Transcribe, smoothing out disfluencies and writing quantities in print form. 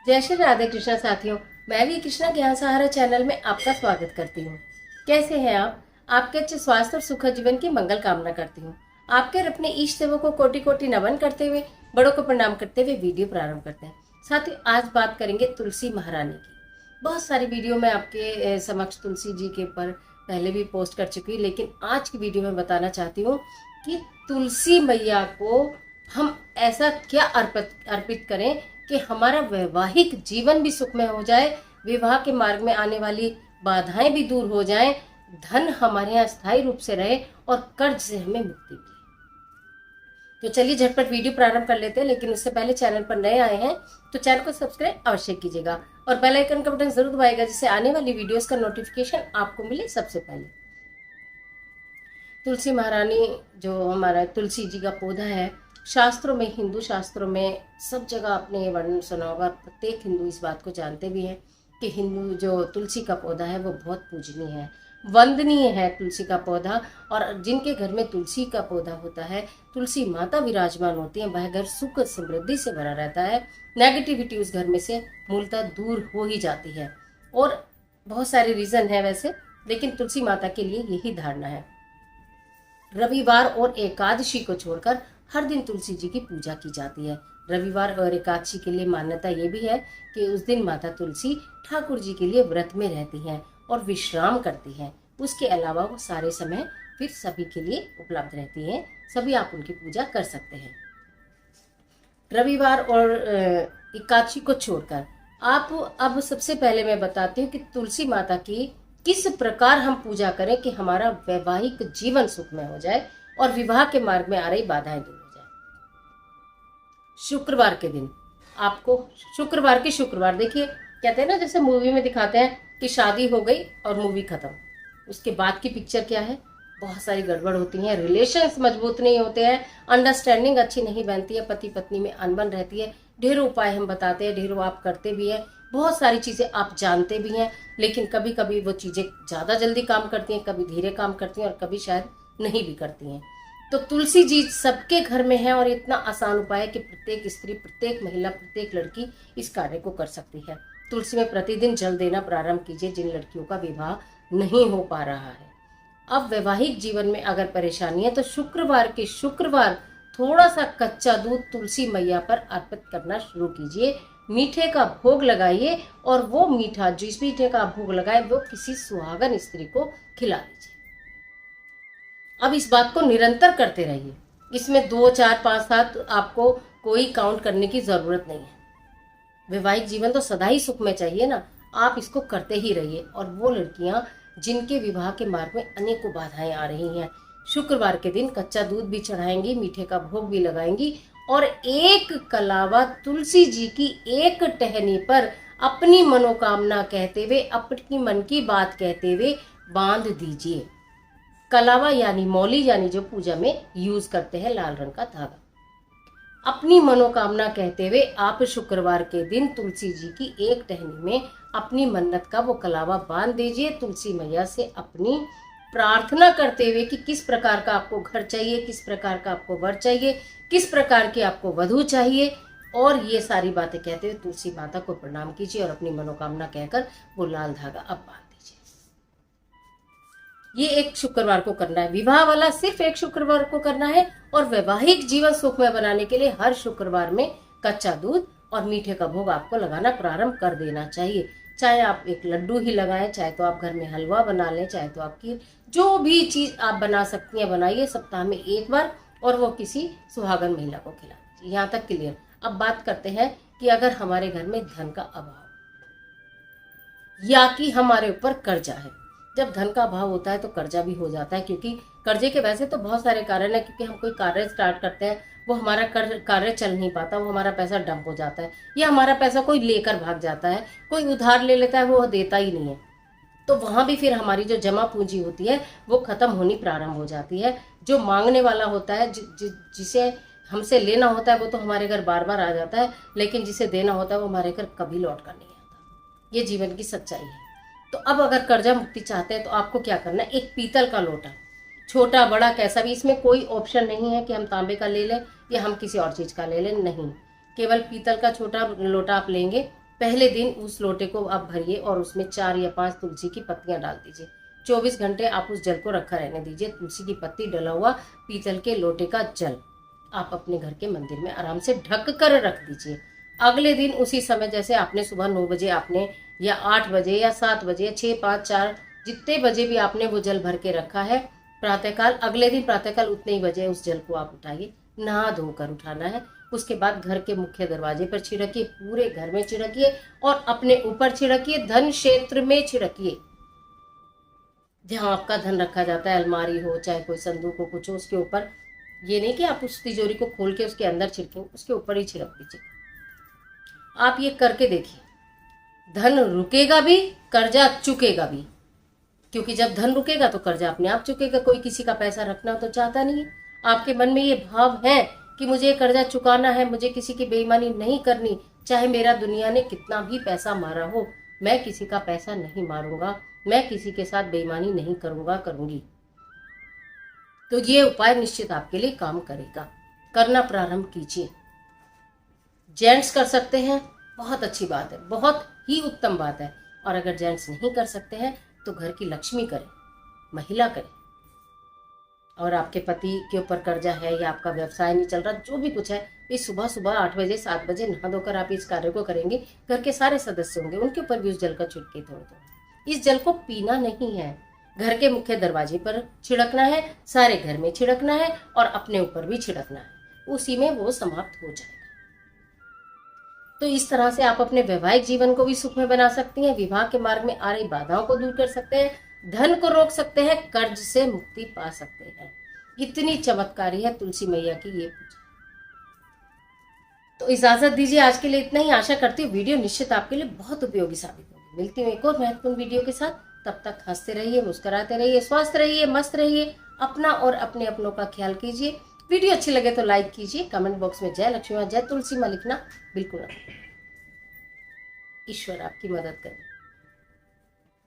जय श्री राधे कृष्णा साथियों। मैं भी कृष्णा ज्ञान सहारा चैनल में आपका स्वागत करती हूँ। कैसे हैं आप? आपके अच्छे स्वास्थ्य और सुखद जीवन की मंगल कामना करती हूँ। आपके और अपने इष्ट देवों को कोटि कोटि नमन करते हुए, बड़ों को प्रणाम करते हुए वीडियो प्रारंभ करते हैं। साथियों, आज बात करेंगे तुलसी महारानी की। बहुत सारी वीडियो में आपके समक्ष तुलसी जी के ऊपर पहले भी पोस्ट कर चुकी हूँ, लेकिन आज की वीडियो में बताना चाहती हूँ कि तुलसी मैया को हम ऐसा क्या अर्पित करें कि हमारा वैवाहिक जीवन भी सुखमय हो जाए, विवाह के मार्ग में आने वाली बाधाएं भी दूर हो जाएं, धन हमारे यहाँ स्थायी रूप से रहे और कर्ज से हमें मुक्ति मिले। तो चलिए झटपट वीडियो प्रारंभ कर लेते हैं, लेकिन उससे पहले चैनल पर नए आए हैं तो चैनल को सब्सक्राइब अवश्य कीजिएगा और बेल आइकन का बटन जरूर दबाइएगा, जिससे आने वाली वीडियोस का नोटिफिकेशन आपको मिले सबसे पहले। तुलसी महारानी जो हमारा तुलसी जी का पौधा है, शास्त्रों में, हिंदू शास्त्रों में सब जगह आपने ये वर्णन सुना होगा। प्रत्येक हिंदू इस बात को जानते भी हैं कि हिंदू जो तुलसी का पौधा है वो बहुत पूजनीय है, वंदनीय है तुलसी का पौधा। और जिनके घर में तुलसी का पौधा होता है, तुलसी माता विराजमान होती है, वह घर सुख समृद्धि से भरा रहता है। नेगेटिविटी उस घर में से मूलतः दूर हो ही जाती है। और बहुत सारे रीजन है वैसे, लेकिन तुलसी माता के लिए यही धारणा है। रविवार और एकादशी को छोड़कर हर दिन तुलसी जी की पूजा की जाती है। रविवार और एकादशी के लिए मान्यता ये भी है कि उस दिन माता तुलसी ठाकुर जी के लिए व्रत में रहती हैं और विश्राम करती हैं। उसके अलावा वो सारे समय फिर सभी के लिए उपलब्ध रहती हैं, सभी आप उनकी पूजा कर सकते हैं। रविवार और एकादशी को छोड़कर आप अब सबसे पहले मैं बताती हूँ कि तुलसी माता की किस प्रकार हम पूजा करें कि हमारा वैवाहिक जीवन सुखमय हो जाए और विवाह के मार्ग में आ रही बाधाएं दूर हो जाए। शुक्रवार के दिन आपको शुक्रवार देखिए, कहते हैं ना, जैसे मूवी में दिखाते हैं कि शादी हो गई और मूवी खत्म, उसके बाद की पिक्चर क्या है? बहुत सारी गड़बड़ होती है, रिलेशंस मजबूत नहीं होते हैं, अंडरस्टैंडिंग अच्छी नहीं बनती है, पति पत्नी में अनबन रहती है। ढेरों उपाय हम बताते हैं, ढेरों आप करते भी हैं, बहुत सारी चीज़ें आप जानते भी हैं, लेकिन कभी कभी वो चीज़ें ज़्यादा जल्दी काम करती हैं, कभी धीरे काम करती हैं और कभी शायद नहीं भी करती हैं। तो तुलसी जी सबके घर में है और इतना आसान उपाय है कि प्रत्येक स्त्री, प्रत्येक महिला, प्रत्येक लड़की इस कार्य को कर सकती है। तुलसी में प्रतिदिन जल देना प्रारंभ कीजिए जिन लड़कियों का विवाह नहीं हो पा रहा है। अब वैवाहिक जीवन में अगर परेशानी है तो शुक्रवार थोड़ा सा कच्चा दूध तुलसी मैया पर अर्पित करना शुरू कीजिए। मीठे का भोग लगाइए और वो मीठा, जिस मीठे का भोग लगाए, वो किसी सुहागन स्त्री को खिला दीजिए। अब इस बात को निरंतर करते रहिए, इसमें 2, 4, 5, 7 आपको कोई काउंट करने की जरूरत नहीं है। वैवाहिक जीवन तो सदा ही सुख में चाहिए ना, आप इसको करते ही रहिए। और वो लड़कियां जिनके विवाह के मार्ग में अनेकों बाधाएं आ रही हैं, शुक्रवार के दिन कच्चा दूध भी चढ़ाएंगी, मीठे का भोग भी लगाएंगी और एक कलावा तुलसी जी की एक टहनी पर अपनी मनोकामना कहते हुए, अपनी मन की बात कहते हुए बांध दीजिए। कलावा यानी मौली, यानी जो पूजा में यूज करते हैं लाल रंग का धागा। अपनी मनोकामना कहते हुए आप शुक्रवार के दिन तुलसी जी की एक टहनी में अपनी मन्नत का वो कलावा बांध दीजिए। तुलसी मैया से अपनी प्रार्थना करते हुए कि किस प्रकार का आपको घर चाहिए, किस प्रकार का आपको वर चाहिए, किस प्रकार की आपको वधू चाहिए, और ये सारी बातें कहते हुए तुलसी माता को प्रणाम कीजिए और अपनी मनोकामना कहकर वो लाल धागा अब बांध दीजिए। ये एक शुक्रवार को करना है, विवाह वाला सिर्फ एक शुक्रवार को करना है। और वैवाहिक जीवन सुखमय बनाने के लिए हर शुक्रवार में कच्चा दूध और मीठे का भोग आपको लगाना प्रारंभ कर देना चाहिए। चाहे आप एक लड्डू ही लगाएं, चाहे तो आप घर में हलवा बना लें, चाहे तो आपकी जो भी चीज आप बना सकती हैं बनाइए सप्ताह में एक बार, और वो किसी सुहागन महिला को खिला दीजिए। यहाँ तक क्लियर। अब बात करते हैं कि अगर हमारे घर में धन का अभाव या कि हमारे ऊपर कर्जा है। जब धन का अभाव होता है तो कर्जा भी हो जाता है, क्योंकि कर्जे के वैसे तो बहुत सारे कारण है, क्योंकि हम कोई कार्य स्टार्ट करते हैं, वो हमारा कार्य चल नहीं पाता, वो हमारा पैसा डंप हो जाता है, या हमारा पैसा कोई लेकर भाग जाता है, कोई उधार ले लेता है, वो देता ही नहीं है। तो वहां भी फिर हमारी जो जमा पूंजी होती है वो खत्म होनी प्रारंभ हो जाती है। जो मांगने वाला होता है, जिसे हमसे लेना होता है, वो तो हमारे घर बार बार आ जाता है, लेकिन जिसे देना होता है वो हमारे घर कभी लौट कर नहीं आता। ये जीवन की सच्चाई है। तो अब अगर कर्जा मुक्ति चाहते हैं तो आपको क्या करना है? एक पीतल का लोटा, छोटा बड़ा कैसा भी, इसमें कोई ऑप्शन नहीं है कि हम तांबे का ले लें या हम किसी और चीज का ले लें, नहीं, केवल पीतल का छोटा लोटा आप लेंगे पहले दिन उस लोटे को आप भरिए और उसमें 4 या 5 तुलसी की पत्तियां डाल दीजिए। 24 घंटे आप उस जल को रखा रहने दीजिए। तुलसी की पत्ती डला हुआ पीतल के लोटे का जल आप अपने घर के मंदिर में आराम से ढक कर रख दीजिए। अगले दिन उसी समय, जैसे आपने सुबह 9 बजे आपने या 8 बजे या 7 बजे या 6, 5, 4 जितने बजे भी आपने वो जल भर के रखा है, प्रातःकाल अगले दिन प्रातःकाल उतने ही बजे उस जल को आप उठाइए। नहा धोकर उठाना है। उसके बाद घर के मुख्य दरवाजे पर छिड़किए, पूरे घर में छिड़किए और अपने ऊपर छिड़किए, धन क्षेत्र में छिड़किए। जहाँ आपका धन रखा जाता है, अलमारी हो चाहे कोई संदूक हो, कुछ हो, उसके ऊपर। ये नहीं कि आप उस तिजोरी को खोल के उसके अंदर छिड़कें, उसके ऊपर ही छिड़क दीजिए। आप ये करके देखिए, धन रुकेगा भी, कर्जा चुकेगा भी। क्योंकि जब धन रुकेगा तो कर्जा अपने आप चुकेगा। कोई किसी का पैसा रखना तो चाहता नहीं है। आपके मन में ये भाव है कि मुझे ये कर्जा चुकाना है, मुझे किसी की बेईमानी नहीं करनी, चाहे मेरा दुनिया ने कितना भी पैसा मारा हो, मैं किसी का पैसा नहीं मारूंगा, मैं किसी के साथ बेईमानी नहीं करूंगा, करूंगी। तो ये उपाय निश्चित आपके लिए काम करेगा। करना प्रारंभ कीजिए। जेंट्स कर सकते हैं, बहुत अच्छी बात है, बहुत ही उत्तम बात है। और अगर जेंट्स नहीं कर सकते हैं तो घर की लक्ष्मी करें, महिला करें। और आपके पति के ऊपर कर्जा है या आपका व्यवसाय नहीं चल रहा, जो भी कुछ है, इस सुबह सुबह 8 बजे 7 बजे नहा धोकर आप इस कार्य को करेंगे। घर के सारे सदस्य होंगे, उनके ऊपर भी उस जल का छिड़के थोड़ा थोड़ा। इस जल को पीना नहीं है, घर के मुख्य दरवाजे पर छिड़कना है, सारे घर में छिड़कना है और अपने ऊपर भी छिड़कना है। उसी में वो समाप्त हो जाएगा। तो इस तरह से आप अपने वैवाहिक जीवन को भी सुखमय बना सकती हैं, विवाह के मार्ग में आ रही बाधाओं को दूर कर सकते हैं, धन को रोक सकते हैं, कर्ज से मुक्ति पा सकते हैं। इतनी चमत्कारी है तुलसी मैया की ये पूजा। तो इजाजत दीजिए, आज के लिए इतना ही। आशा करती हूँ वीडियो निश्चित आपके लिए बहुत उपयोगी साबित होगी। मिलती हूँ एक और महत्वपूर्ण वीडियो के साथ। तब तक हंसते रहिए, मुस्कुराते रहिए, स्वस्थ रहिए, मस्त रहिए, अपना और अपने अपनों का ख्याल कीजिए। वीडियो अच्छी लगे तो लाइक कीजिए, कमेंट बॉक्स में जय लक्ष्मी मां, जय तुलसी मां लिखना बिल्कुल ना। ईश्वर आपकी मदद करे।